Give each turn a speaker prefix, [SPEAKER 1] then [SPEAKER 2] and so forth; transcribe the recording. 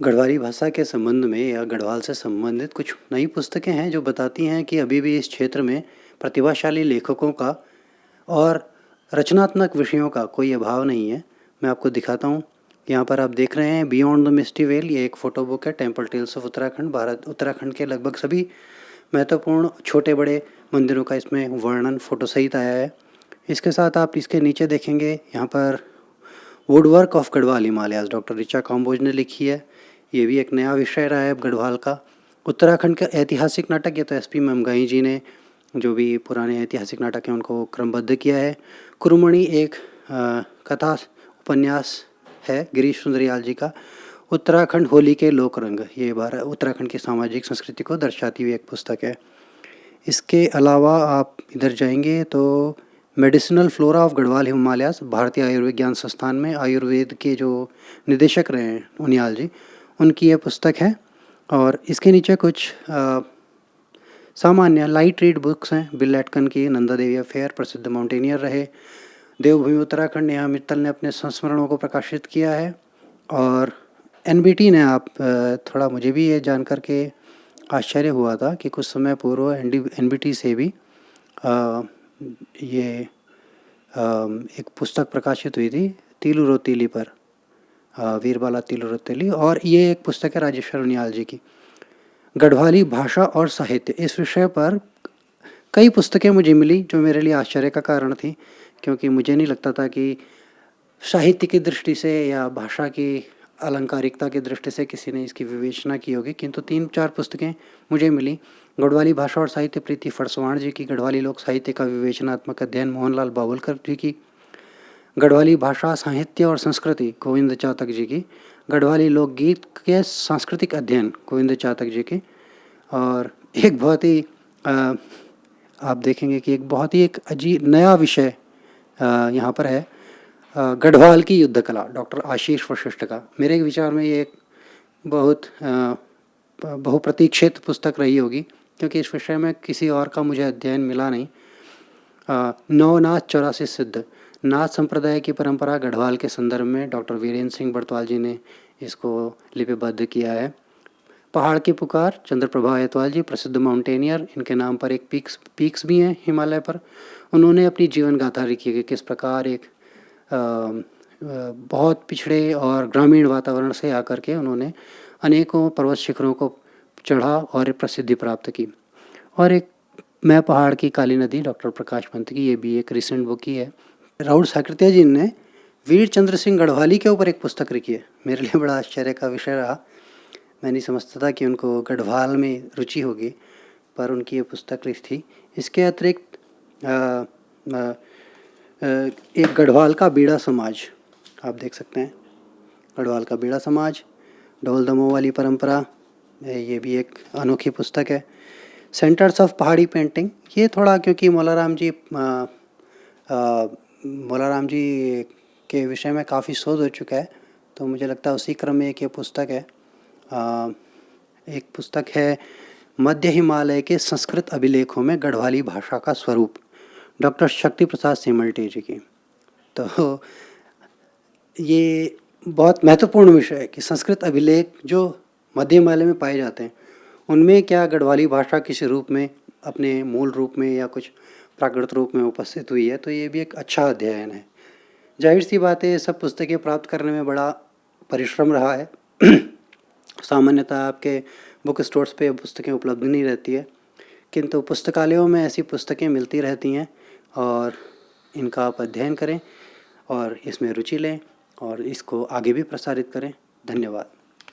[SPEAKER 1] गढ़वाली भाषा के संबंध में या गढ़वाल से संबंधित कुछ नई पुस्तकें हैं जो बताती हैं कि अभी भी इस क्षेत्र में प्रतिभाशाली लेखकों का और रचनात्मक विषयों का कोई अभाव नहीं है। मैं आपको दिखाता हूँ। यहाँ पर आप देख रहे हैं बियॉन्ड द मिस्टी वेल, ये एक फ़ोटो बुक है। Temple tales of Uttarakhand, Bharat Uttarakhand के लगभग सभी महत्वपूर्ण छोटे बड़े मंदिरों का इसमें वर्णन फ़ोटो सहित आया है। इसके साथ आप इसके नीचे देखेंगे यहाँ पर woodwork of Garhwal Himalayas, doctor Richa Kamboj ने लिखी है। ये भी एक नया विषय रहा है गढ़वाल का। उत्तराखंड का ऐतिहासिक नाटक, ये तो एसपी मेमगाई जी ने जो भी पुराने ऐतिहासिक नाटक हैं उनको क्रमबद्ध किया है। कुरुमणि एक कथा उपन्यास है गिरीश सुंदरियाल जी का। उत्तराखंड होली के लोक रंग, ये उत्तराखंड की सामाजिक संस्कृति को दर्शाती हुई एक पुस्तक है। इसके अलावा आप इधर जाएंगे तो medicinal flora of Garhwal Himalayas, Bharatiya Ayurvigyan संस्थान में आयुर्वेद के जो निदेशक रहे हैं उनियाल जी, उनकी यह पुस्तक है। और इसके नीचे कुछ सामान्य लाइट रीड बुक्स हैं। बिल एटकन की नंदा देवी अफेयर, प्रसिद्ध माउंटेनियर रहे। देवभूमि उत्तराखंड, नेहा मित्तल ने अपने संस्मरणों को प्रकाशित किया है। और एनबीटी ने, आप थोड़ा मुझे भी ये जानकर के आश्चर्य हुआ था कि कुछ समय पूर्व एनबीटी से भी ये एक पुस्तक प्रकाशित हुई थी तीलू रोतीली पर, वीरबाला तीलू रोतीली। और ये एक पुस्तक है राजेश्वर उनियाल जी की, गढ़वाली भाषा और साहित्य। इस विषय पर कई पुस्तकें मुझे मिली जो मेरे लिए आश्चर्य का कारण थी, क्योंकि मुझे नहीं लगता था कि साहित्य की दृष्टि से या भाषा की अलंकारिकता की दृष्टि से किसी ने इसकी विवेचना की होगी। किंतु 3-4 पुस्तकें मुझे मिली। गढ़वाली भाषा और साहित्य प्रीति फड़सवाण जी की, गढ़वाली लोक साहित्य का विवेचनात्मक अध्ययन मोहनलाल बावलकर जी की, गढ़वाली भाषा साहित्य और संस्कृति गोविंद चातक जी की, गढ़वाली लोकगीत के सांस्कृतिक अध्ययन गोविंद चातक जी की। और एक बहुत ही आप देखेंगे कि एक बहुत ही एक अजीब नया विषय यहाँ पर है, गढ़वाल की युद्ध कला, डॉक्टर आशीष वशिष्ठ का। मेरे विचार में ये एक बहुत बहुप्रतीक्षित पुस्तक रही होगी, क्योंकि इस विषय में किसी और का मुझे अध्ययन मिला नहीं। नवनाथ 84 सिद्ध, नाथ संप्रदाय की परंपरा गढ़वाल के संदर्भ में डॉक्टर वीरेंद्र सिंह बड़तवाल जी ने इसको लिपिबद्ध किया है। पहाड़ की पुकार, चंद्रप्रभा अयतवाल जी, प्रसिद्ध माउंटेनियर, इनके नाम पर एक पीक्स भी हैं हिमालय पर। उन्होंने अपनी जीवन गाथा लिखी है कि किस प्रकार एक बहुत पिछड़े और ग्रामीण वातावरण से आकर के उन्होंने अनेकों पर्वत शिखरों को चढ़ा और प्रसिद्धि प्राप्त की। और एक मैं पहाड़ की काली नदी, डॉक्टर प्रकाश पंत की, ये भी एक रिसेंट बुक ही है। राउल साकृत्या जी ने वीर चंद्र सिंह गढ़वाली के ऊपर एक पुस्तक लिखी है। मेरे लिए बड़ा आश्चर्य का विषय रहा। मैं नहीं समझता था कि उनको गढ़वाल में रुचि होगी, पर उनकी ये पुस्तक लिखी थी। इसके अतिरिक्त एक गढ़वाल का बीड़ा समाज, आप देख सकते हैं, गढ़वाल का बीड़ा समाज, ढोल दमोह वाली परंपरा, ये भी एक अनोखी पुस्तक है। सेंटर्स ऑफ पहाड़ी पेंटिंग, ये थोड़ा क्योंकि मोलाराम जी के विषय में काफ़ी शोध हो चुका है, तो मुझे लगता है उसी क्रम में एक ये पुस्तक है। एक पुस्तक है मध्य हिमालय के संस्कृत अभिलेखों में गढ़वाली भाषा का स्वरूप, डॉक्टर शक्ति प्रसाद सिमल्टे जी की। तो ये बहुत महत्वपूर्ण विषय है कि संस्कृत अभिलेख जो मध्य हिमालय में पाए जाते हैं उनमें क्या गढ़वाली भाषा किसी रूप में, अपने मूल रूप में या कुछ प्राकृत रूप में उपस्थित हुई है। तो ये भी एक अच्छा अध्ययन है। जाहिर सी बात है, सब पुस्तकें प्राप्त करने में बड़ा परिश्रम रहा है। सामान्यतः आपके बुक स्टोर्स पे पुस्तकें उपलब्ध नहीं रहती है, किंतु पुस्तकालयों में ऐसी पुस्तकें मिलती रहती हैं और इनका आप अध्ययन करें और इसमें रुचि लें और इसको आगे भी प्रसारित करें। धन्यवाद।